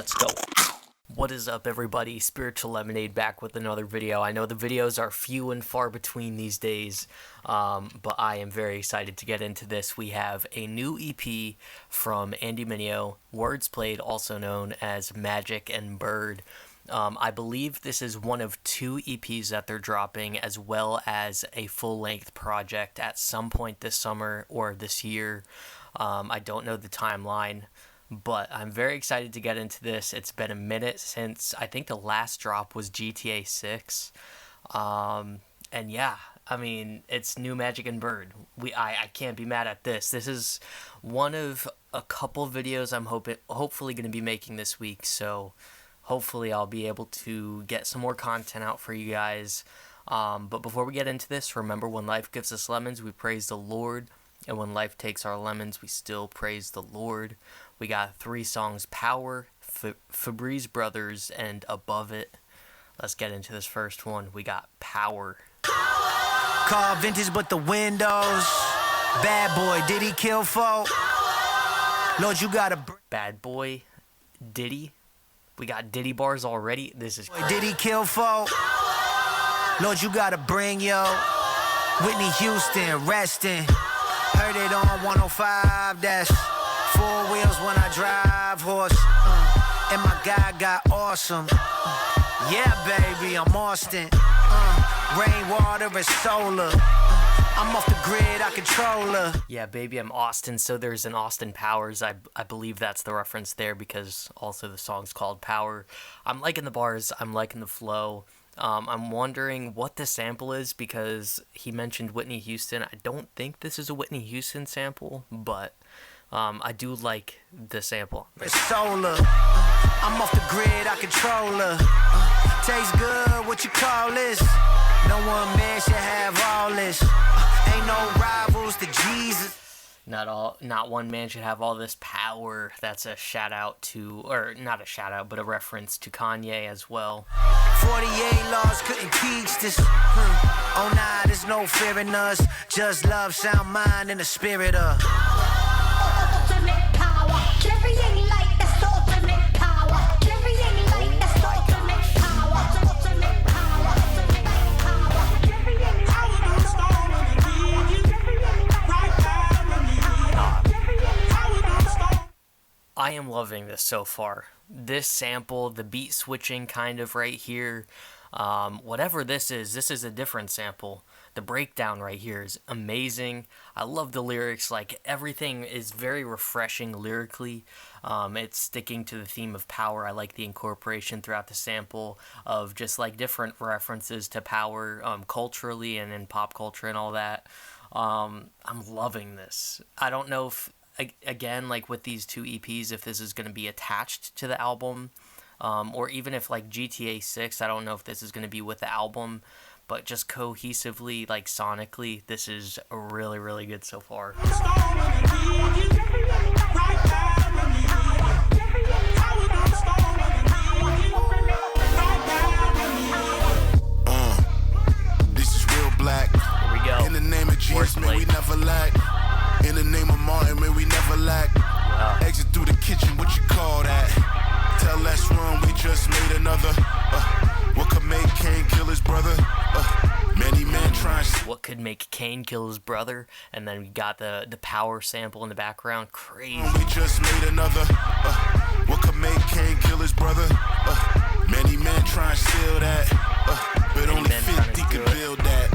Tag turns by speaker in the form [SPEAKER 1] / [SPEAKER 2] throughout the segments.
[SPEAKER 1] Let's go. What is up, everybody? Spiritual Lemonade back with another video. I know the videos are few and far between these days, but I am very excited to get into this. We have a new EP from Andy Mineo, Wordsplayed, also known as Magic and Bird. I believe this is one of two EPs that they're dropping, as well as a full-length project at some point this summer or this year. I don't know the timeline, but I'm very excited to get into this. It's been a minute since, I think the last drop was GTA 6. And yeah, I mean, it's new Magic and Bird. I can't be mad at this. This is one of a couple videos I'm hopefully going to be making this week, so hopefully I'll be able to get some more content out for you guys. But before we get into this, remember, when life gives us lemons, we praise the Lord. And when life takes our lemons, we still praise the Lord. We got 3 songs: Power, Febreze Brothers, and Above It. Let's get into this first one. We got Power.
[SPEAKER 2] Car vintage but the windows. Bad boy, did he kill folk? Lord, you gotta...
[SPEAKER 1] Bad boy, Diddy. We got Diddy bars already. This is crazy.
[SPEAKER 2] Did he kill folk? Lord, you gotta bring yo Whitney Houston, resting. Heard it on 105, that's 4 wheels when I drive horse. And my guy got awesome. Yeah, baby, I'm Austin. Rain, water, and solar. I'm off the grid, I control her.
[SPEAKER 1] Yeah, baby, I'm Austin. So there's an Austin Powers. I believe that's the reference there, because also the song's called Power. I'm liking the bars. I'm liking the flow. I'm wondering what the sample is, because he mentioned Whitney Houston. I don't think this is a Whitney Houston sample, but I do like the sample.
[SPEAKER 2] Solar. I'm off the grid, I control her. Tastes good, what you call this? No one man should have all this. Ain't no rivals to Jesus.
[SPEAKER 1] Not one man should have all this power. That's a shout out to, or not a shout out, but a reference to Kanye as well.
[SPEAKER 2] 48 laws couldn't teach this. Oh nah, there's no fear in us. Just love, sound mind, and the spirit of ultimate power. Carrying like that's ultimate power. Carrying like that's ultimate power. Ultimate power. Carrying
[SPEAKER 1] I am loving this so far. This sample, the beat switching kind of right here, whatever this is a different sample. The breakdown right here is amazing. I love the lyrics. Like, everything is very refreshing lyrically. It's sticking to the theme of power. I like the incorporation throughout the sample of just like different references to power, culturally and in pop culture and all that. I'm loving this. I don't know if, again, like with these two EPs, if this is going to be attached to the album, or even if like GTA 6, I don't know if this is going to be with the album, but just cohesively, like sonically, this is really, really good so far.
[SPEAKER 3] This is real black.
[SPEAKER 1] Here we go.
[SPEAKER 3] In the name of Jesus, may we never lack. In the name of Martin, may we never lack. Exit through the kitchen, what you call that? Tell let's run, we just made another. What could make Cain kill his brother? Many men trying.
[SPEAKER 1] What could make Cain kill his brother? And then we got the power sample in the background. Crazy.
[SPEAKER 3] We just made another. What could make Cain kill his brother? Many men try and steal that. But only 50 could build that.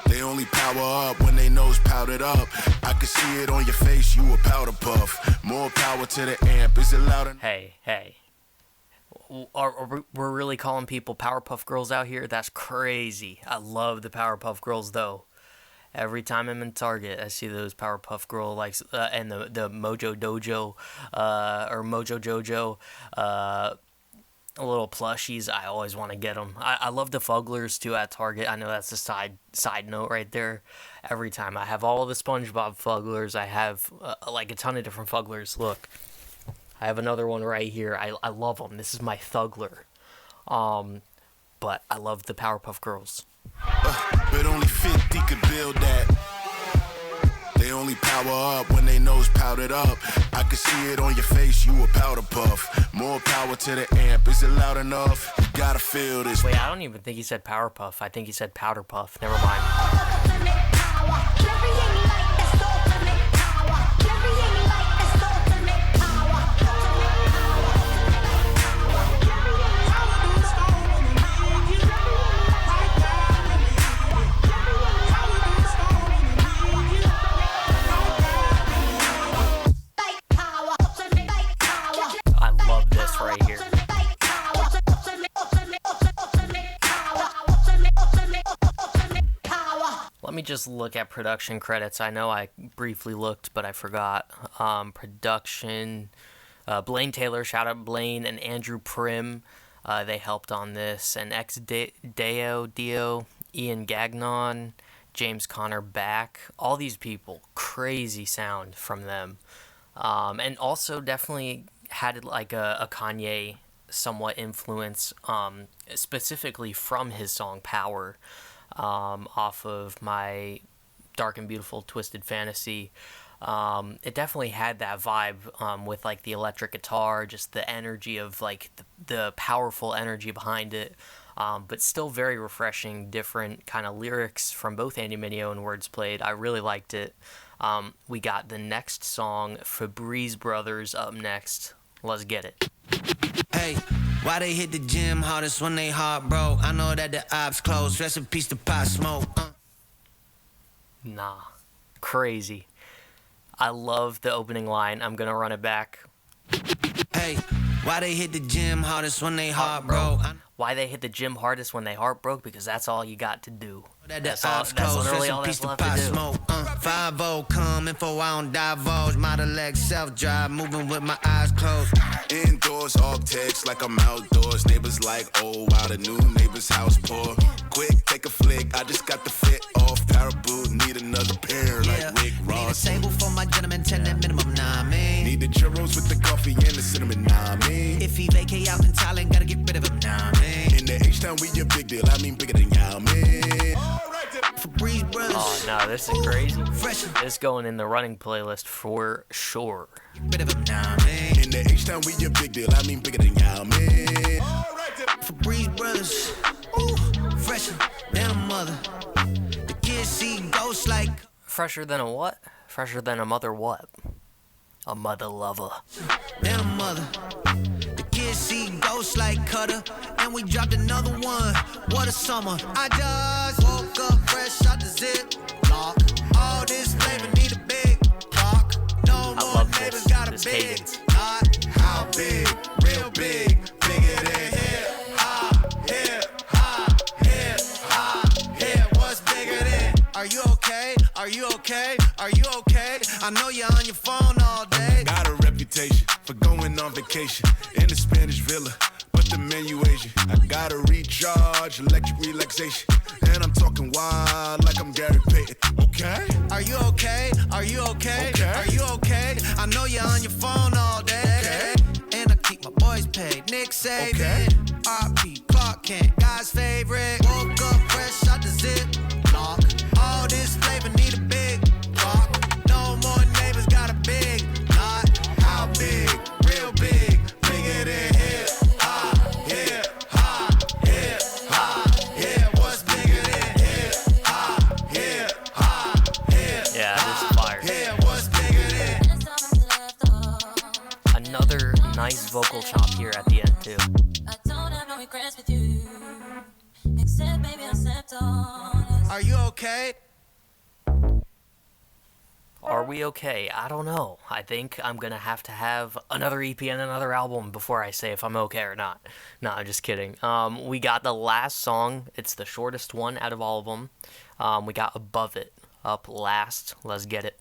[SPEAKER 3] They only power up when they nose powdered up. I can see it on your face, you a powder puff. More power to the amp, is it loud enough?
[SPEAKER 1] Hey. We're really calling people Powerpuff Girls out here? That's crazy. I love the Powerpuff Girls, though. Every time I'm in Target, I see those Powerpuff Girl likes and the Mojo Dojo or Mojo Jojo little plushies. I always want to get them. I love the Fugglers too at Target. I know that's a side note right there. Every time I have all the SpongeBob Fugglers, I have like a ton of different Fugglers. Look, I have another one right here. I love them. This is my Thuggler. But I love the Powerpuff Girls.
[SPEAKER 3] But only 50 could build that. They only only power up when they nose powdered up. I can see it on your face, you a powder puff. More power to the amp, is it loud enough? You gotta feel this.
[SPEAKER 1] Wait, I don't even think he said Power Puff. I think he said Powder Puff. Never mind. I love this right here. Let me just look at production credits. I know I briefly looked, but I forgot. Production, Blaine Taylor, shout out Blaine, and Andrew Prim. They helped on this. And Dio, Ian Gagnon, James Connor Back. All these people, crazy sound from them. And also definitely had like a Kanye somewhat influence, specifically from his song Power, off of my Dark and Beautiful Twisted Fantasy. It definitely had that vibe, with like the electric guitar, just the energy of like the powerful energy behind it, but still very refreshing, different kind of lyrics from both Andy Mineo and Wordsplayed. I really liked it. We got the next song, Febreze Brothers, up next. Let's get it.
[SPEAKER 2] Hey, why they hit the gym hardest when they heart broke? I know that the ops close. Rest in peace to Pop Smoke.
[SPEAKER 1] Nah, crazy. I love the opening line. I'm gonna run it back.
[SPEAKER 2] Hey, why they hit the gym hardest when they heart broke?
[SPEAKER 1] Why they hit the gym hardest when they heart broke? Because that's all you got to do. That's
[SPEAKER 2] literally
[SPEAKER 1] all that's left to do.
[SPEAKER 2] 5-0 come info, I don't divulge. Model X self-drive, moving with my eyes closed.
[SPEAKER 3] Indoors, all text like I'm outdoors. Neighbors like, oh wow, the new neighbor's house poor. Quick, take a flick, I just got the fit off. Paraboot, need another pair like Rick Ross.
[SPEAKER 2] Need a table for my gentleman, 10 at minimum, nah, man.
[SPEAKER 3] Need the churros with the coffee and the cinnamon, nah, man.
[SPEAKER 2] If he vacay out in Thailand, gotta get rid of him, nah, man.
[SPEAKER 3] In the H-Town, we a big deal, I mean bigger than y'all, man.
[SPEAKER 2] Febreze Brothers.
[SPEAKER 1] Oh no, this is crazy.
[SPEAKER 2] Fresh.
[SPEAKER 1] This going in the running playlist for sure.
[SPEAKER 2] Bit of a nah, man.
[SPEAKER 3] In the H-Town, we a big deal, I mean bigger than y'all, man.
[SPEAKER 2] Febreze Brothers. Ooh, fresher than a mother. The kids see ghosts like.
[SPEAKER 1] Fresher than a what? Fresher than a mother what? A mother lover.
[SPEAKER 2] Than a mother. The kids see ghosts like Cutter. And we dropped another one. What a summer. I just woke up fresh out the zip lock. All this flavor need a big rock. No more neighbors got a big lot. How big? Real big. Bigger than hip hop. Hip hop. Hip hop. Hip. What's bigger than? Are you okay? Are you okay? Are you okay? I know you're on your phone all day.
[SPEAKER 3] Got a reputation for going on vacation in the Spanish villa. The menu Asian. I gotta recharge, electric relaxation. And I'm talking wild like I'm Gary Payton. Okay?
[SPEAKER 2] Are you okay? Are you okay?
[SPEAKER 3] Okay.
[SPEAKER 2] Are you okay? I know you're on your phone all day.
[SPEAKER 3] Okay.
[SPEAKER 2] And I keep my boys paid. Nick Saban.
[SPEAKER 3] Okay.
[SPEAKER 2] R.P. Clark Kent. God's favorite. Woke up fresh out the zip lock. All this flavor need a big rock. No more neighbors got a big lot. How big? Real big. Bigger than hip.
[SPEAKER 1] Another nice vocal chop here at the end too.
[SPEAKER 2] Are you okay?
[SPEAKER 1] Are we okay? I don't know. I think I'm gonna have to have another EP and another album before I say if I'm okay or not. No, I'm just kidding. We got the last song. It's the shortest one out of all of them. We got Above It up last. Let's get it.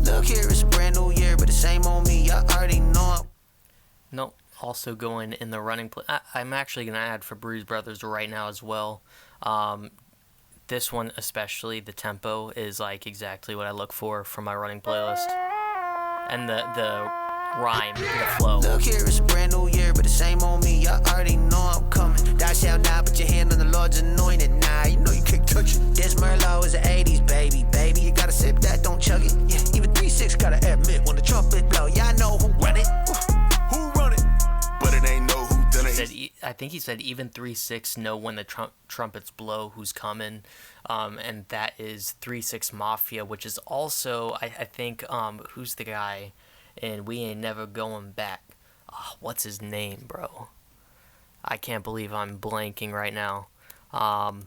[SPEAKER 2] Look here, it's a brand new year, but the same on me. I already know it.
[SPEAKER 1] Nope. Also going in the running play. I'm actually gonna add Febreze Brothers right now as well. This one especially, the tempo is like exactly what I look for from my running playlist. And the rhyme in the flow.
[SPEAKER 2] Look here, it's a brand new year, but the same on me. Y'all already know I'm coming. Thou shalt not put your hand on the Lord's anointed. Nah, you know you can't touch it. This Merlot is the 80s, baby. Baby, you gotta sip that, don't chug it. Yeah, even 3-6 gotta admit when the trumpet blow. Y'all know who run it. Who run it?
[SPEAKER 3] But it ain't no who done it.
[SPEAKER 1] I think he said even 3-6 know when the trumpets blow who's coming, and that is 3-6 Mafia, which is also I think who's the guy in We Ain't Never Going Back. What's his name, bro? I can't believe I'm blanking right now. I'm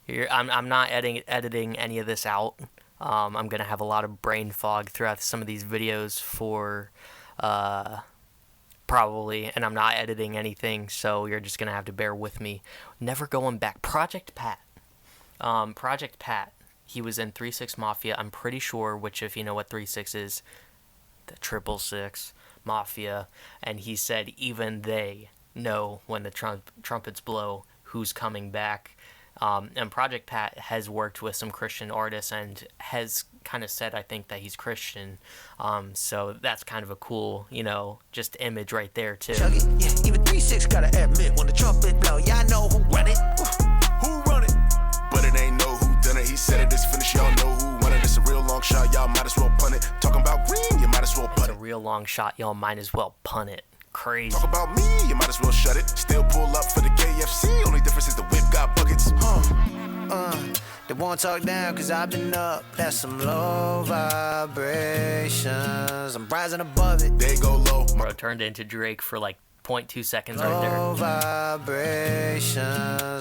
[SPEAKER 1] not editing any of this out. I'm gonna have a lot of brain fog throughout some of these videos for probably, and I'm not editing anything, so you're just gonna have to bear with me. Never Going Back. Project Pat. Project Pat. He was in 3-6 Mafia. I'm pretty sure, which if you know what 3-6 is, the 666 Mafia, and he said even they know when the trumpets blow who's coming back. And Project Pat has worked with some Christian artists and has kind of said, I think, that he's Christian. So that's kind of a cool, just image right there, too.
[SPEAKER 2] Chug it. Yeah, even 3-6 gotta admit when the trumpet blow. Y'all know who run it.
[SPEAKER 3] Who run it? But it ain't no who done it. He said it is finished. Y'all know who won it. It's a real long shot. Y'all might as well punt it. Talking about green, you might as well punt it.
[SPEAKER 1] It's a real long shot. Y'all might as well punt it. Crazy.
[SPEAKER 3] Talk about me, you might as well shut it. Still pull up for the KFC. Only difference is the whip got buckets.
[SPEAKER 2] They won't talk down cause I've been up. That's some low vibrations. I'm rising above it.
[SPEAKER 3] They go low.
[SPEAKER 1] Bro turned into Drake for like 0.2 seconds right there.
[SPEAKER 2] Low vibrations.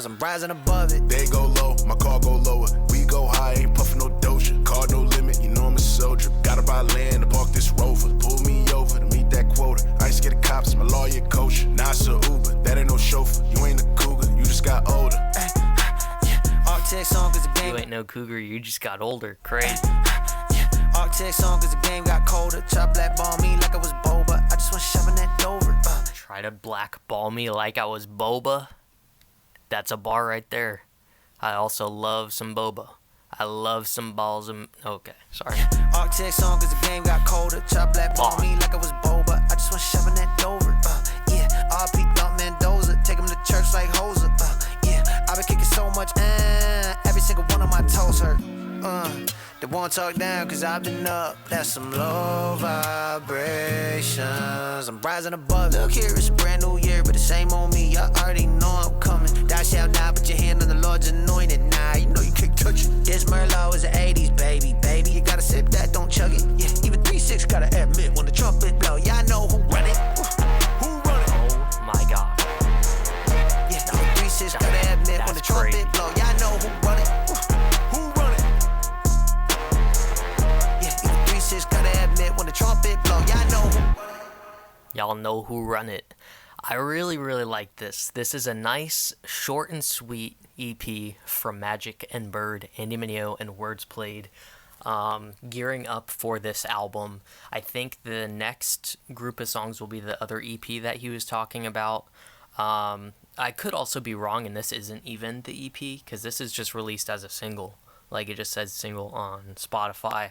[SPEAKER 2] I'm rising above it.
[SPEAKER 3] They go low, my car go lower. We go high, ain't puffin' no doja. Car no limit, you know I'm a soldier. Gotta buy land to park this Rover. Pull me over to meet that quota. I ain't scared of cops, my lawyer coach. Nah, it's a Uber, that ain't no chauffeur. You ain't a cougar, you just got older.
[SPEAKER 2] Architect song cause the game.
[SPEAKER 1] You ain't no cougar, you just got older. Crazy.
[SPEAKER 2] Architect song cause the game got colder. Try blackball me like I was Boba. I just went shoving that Dover.
[SPEAKER 1] Try to blackball me like I was Boba. That's a bar right there. I also love some boba. I love some balls and... Okay, sorry.
[SPEAKER 2] Architect song cause the game got colder. Try blackball me like I was Boba. I just went shoving that Dover. Yeah, RP Thump Mendoza. Take him to church like Hoser. Yeah, I been kicking so much. Every single one of my toes hurt. They won't talk down cause I've been up. That's some low vibrations. I'm rising above. Look here, it's a brand new year, but the same on me. Y'all already know I'm coming. Thou shalt not put your hand on the Lord's anointed. Nah, you know you can't touch it. This Merlot is the 80s, baby. Baby, you gotta sip that, don't chug it. Yeah, even 3-6 gotta admit when the trumpet blow. Y'all know who run it. Who run it?
[SPEAKER 1] Oh my god.
[SPEAKER 2] Yeah, even 3-6 gotta admit when the trumpet blow. Y'all know who run it. When the trumpet blow,
[SPEAKER 1] y'all know who run it. I really like this. This is a nice, short and sweet EP from Magic and Bird, Andy Mineo, and Wordsplayed. Gearing up for this album. I think the next group of songs will be the other EP that he was talking about. I could also be wrong, and this isn't even the EP, because this is just released as a single. Like, it just says single on Spotify.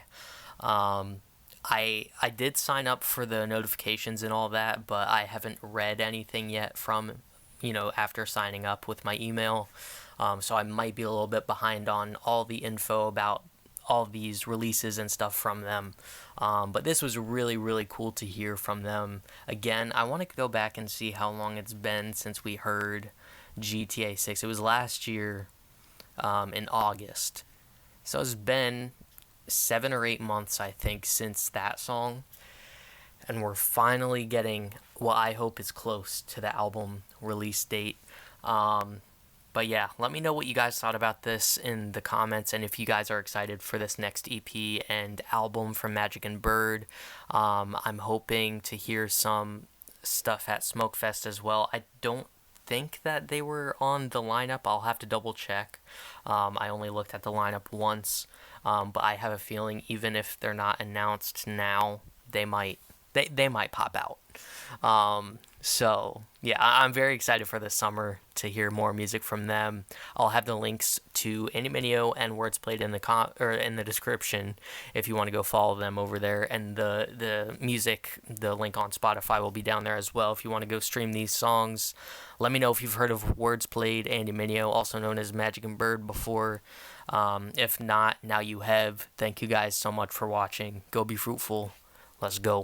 [SPEAKER 1] I did sign up for the notifications and all that, but I haven't read anything yet from, after signing up with my email. So I might be a little bit behind on all the info about all these releases and stuff from them. But this was really cool to hear from them. Again, I want to go back and see how long it's been since we heard GTA 6. It was last year in August. So it's been 7 or 8 months, I think, since that song, and we're finally getting what I hope is close to the album release date. But yeah, let me know what you guys thought about this in the comments, and if you guys are excited for this next EP and album from Magic and Bird. I'm hoping to hear some stuff at Smokefest as well. I don't think that they were on the lineup. I'll have to double check. I only looked at the lineup once. But I have a feeling even if they're not announced now, they might they might pop out. So yeah, I'm very excited for this summer to hear more music from them. I'll have the links to Mineo and Wordsplayed in the description if you want to go follow them over there. And the music, the link on Spotify will be down there as well if you want to go stream these songs. Let me know if you've heard of Wordsplayed and Mineo, also known as Magic and Bird, before. If not, now you have. Thank you guys so much for watching. Go be fruitful. Let's go.